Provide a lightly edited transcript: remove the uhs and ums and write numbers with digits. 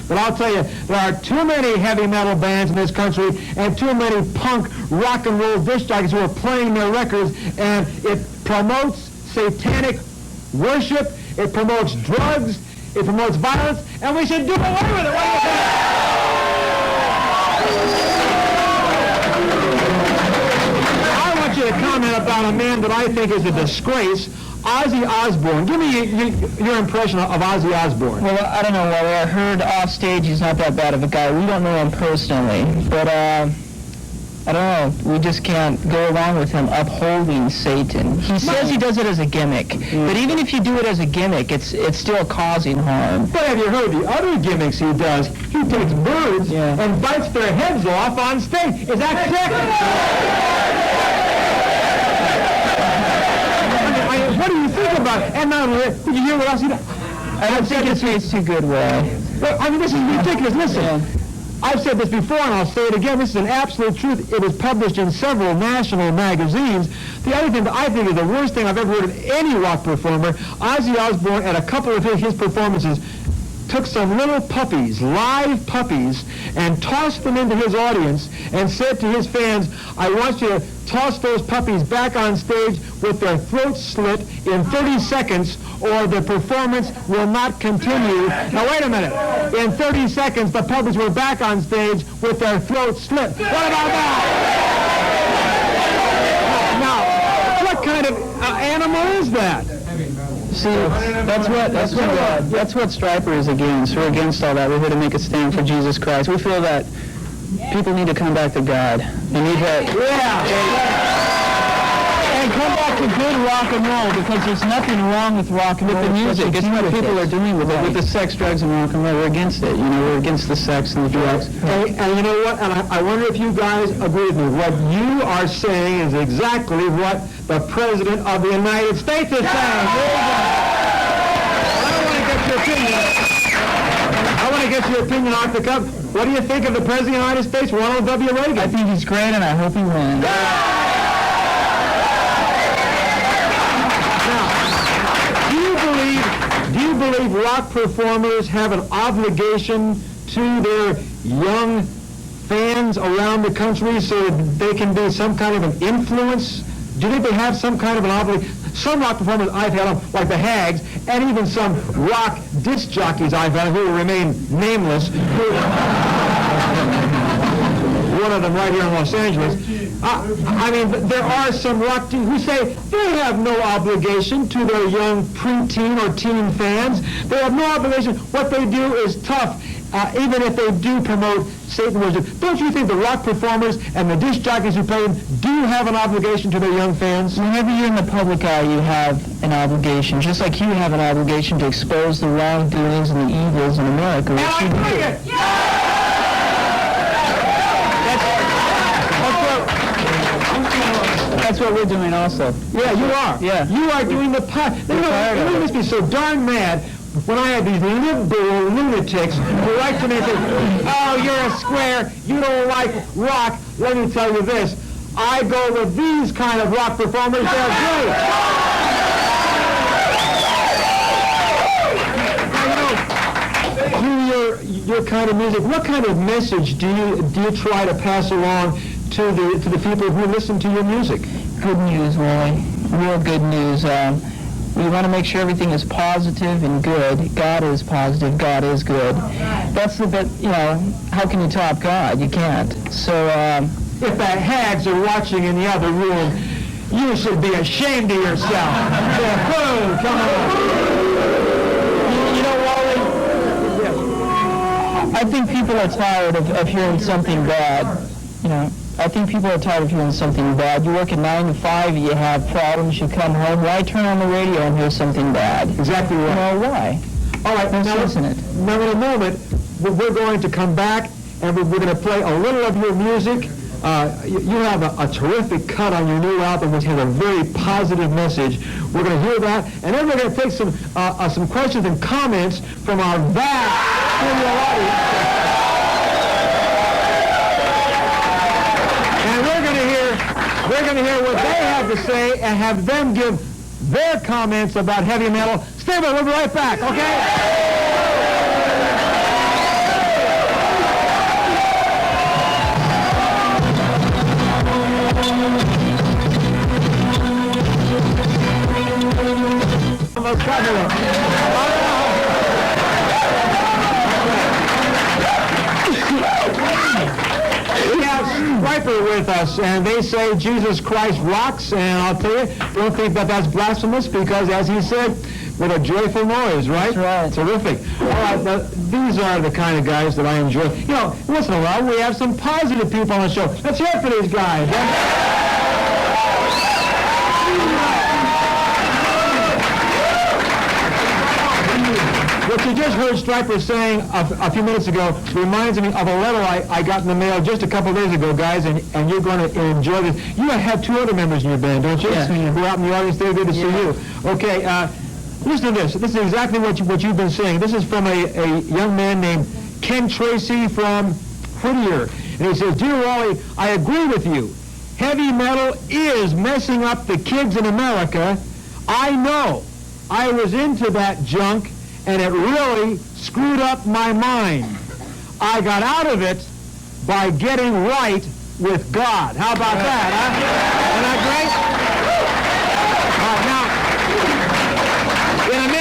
But I'll tell you, there are too many heavy metal bands in this country and too many punk rock and roll disc jockeys who are playing their records, and it promotes satanic worship, it promotes drugs, it promotes violence, and we should do away with it. What do you think? I want you to comment about a man that I think is a disgrace, Ozzy Osbourne. Give me your impression of Ozzy Osbourne. Well, I don't know, Wally. I heard off stage he's not that bad of a guy. We don't know him personally, but I don't know. We just can't go along with him upholding Satan. He says he does it as a gimmick, but even if you do it as a gimmick, it's still causing harm. But have you heard the other gimmicks he does? He takes birds and bites their heads off on stage. Is that sick? What do you think about it? And not only that, did you hear what else he does? I don't think it tastes too good, Wally. Well, I mean, this is ridiculous. Listen, I've said this before, and I'll say it again. This is an absolute truth. It was published in several national magazines. The other thing that I think is the worst thing I've ever heard of any rock performer, Ozzy Osbourne, at a couple of his performances, took some little puppies, live puppies, and tossed them into his audience and said to his fans, I want you to toss those puppies back on stage with their throats slit in 30 seconds or the performance will not continue. Now wait a minute. In 30 seconds, the puppies were back on stage with their throats slit. What about that? Now, what kind of animal is that? See, that's what Stryper is against. We're against all that. We're here to make a stand for Jesus Christ. We feel that people need to come back to God. They need that. And come back to good rock and roll, because there's nothing wrong with rock and roll. With the music, it's what people are doing with it. With the sex, drugs, and rock and roll, we're against it. You know, we're against the sex and the drugs. And you know what? And I wonder if you guys agree with me. What you are saying is exactly what the President of the United States is saying. I want to get your opinion off the cuff. What do you think of the President of the United States, Ronald W. Reagan? I think he's great, and I hope he wins. Do you believe rock performers have an obligation to their young fans around the country so that they can be some kind of an influence? Do you think they have some kind of an obligation? Some rock performers I've had on, like the Hags, and even some rock disc jockeys I've had who will remain nameless. One of them right here in Los Angeles. I mean, there are some rock teams who say they have no obligation to their young preteen or teen fans. They have no obligation. What they do is tough, even if they do promote Satan worship. Don't you think the rock performers and the disc jockeys who play them do have an obligation to their young fans? Whenever you're in the public eye, you have an obligation, just like you have an obligation to expose the wrongdoings and the evils in America. And I bring it! That's what we're doing also. Yeah, you are. Yeah. You are doing the part. You know, it must be so darn mad when I have these liberal lunatics who write to me and say, oh, you're a square, you don't like rock. Let me tell you this. I go with these kind of rock performers. They're great. Now, you know, through your kind of music, what kind of message do you try to pass along to the people who listen to your music? Good news, Wally. Real good news. We want to make sure everything is positive and good. God is positive. God is good. That's the bit, you know, how can you top God? You can't. So, if the Hags are watching in the other room, you should be ashamed of yourself. Yeah, boom, come on. You know, Wally, I think people are tired of hearing something bad. You know, I think people are tired of hearing something bad. You work at 9 to 5, you have problems, you come home. Why turn on the radio and hear something bad? Exactly right. Well, why? All right, now, isn't it? Now, in a moment, we're going to come back, and we're going to play a little of your music. You have a terrific cut on your new album, which has a very positive message. We're going to hear that, and then we're going to take some questions and comments from our vast studio audience. And we're going to hear what they have to say and have them give their comments about heavy metal. Stay with us. We'll be right back, okay? Stryper with us, and they say Jesus Christ rocks, and I'll tell you, don't think that that's blasphemous, because as he said, with a joyful noise, right? That's right. Terrific. All right, now, these are the kind of guys that I enjoy. You know, once in a while, we have some positive people on the show. Let's hear it for these guys. What you just heard Stryper saying a few minutes ago reminds me of a letter I got in the mail just a couple of days ago, guys, and you're going to enjoy this. You have two other members in your band, don't you? Yes, Who are out in the audience. They're good to see you. Okay, listen to this. This is exactly what you've been saying. This is from a young man named Ken Tracy from Whittier. And he says, Dear Wally, I agree with you. Heavy metal is messing up the kids in America. I know. I was into that junk, and it really screwed up my mind. I got out of it by getting right with God. How about that, huh? Isn't that great? All right, now,